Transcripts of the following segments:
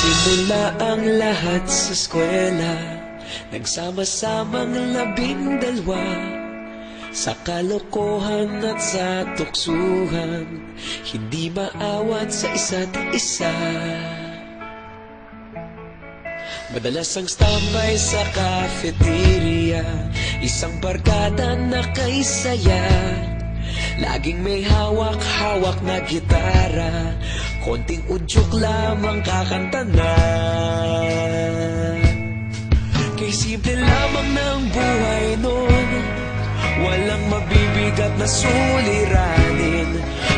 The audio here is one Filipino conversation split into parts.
Nagsimula ang lahat sa eskwela, nagsama-samang 12 sa kalokohan at sa tuksuhan, hindi maawat sa isa't isa. Madalas ang standby sa cafeteria, isang barkada na kay saya. Laging may hawak-hawak na gitara, konting udyok lamang kakanta na. Kay simple lamang ng buhay nun, walang mabibigat na suliranin.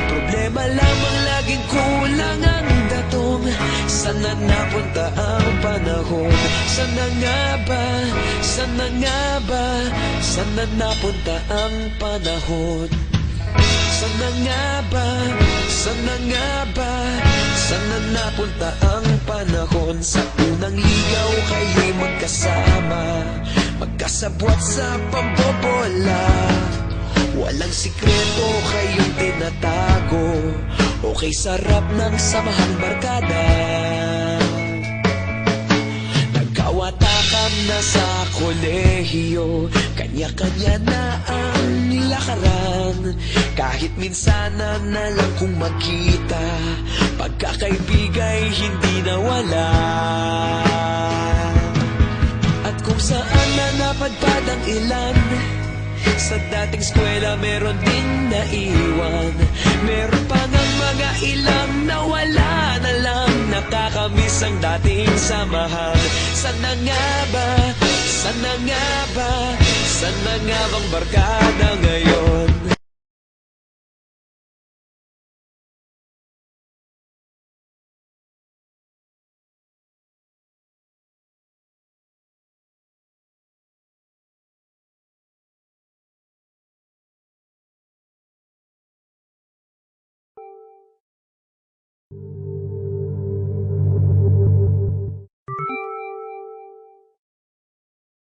Problema lamang laging kulang ang datong. Sana napunta ang panahon? Sana nga ba? Sana nga ba? Sana napunta ang panahon? Sana nga ba? Sana nga ba? Sana napunta ang panahon? Sa unang ligaw kayo'y magkasama, magkasabwat sa pambobola. Walang sikreto kayong tinatago, okay sarap ng samahang barkada. Nagkawatakan na sa kolehiyo, kanya-kanya na ang nilakaran. Kahit minsanan na lang kung magkita, pagkakaibigay hindi nawala. At kung saan na napadpad ang ilan, sa dating eskwela meron din naiwan. Meron pa ng mga ilang nawala na lang, nakakamiss ang dating samahan. Sana nga ba? Sana nga ba? Sana nga bang barkada ngayon?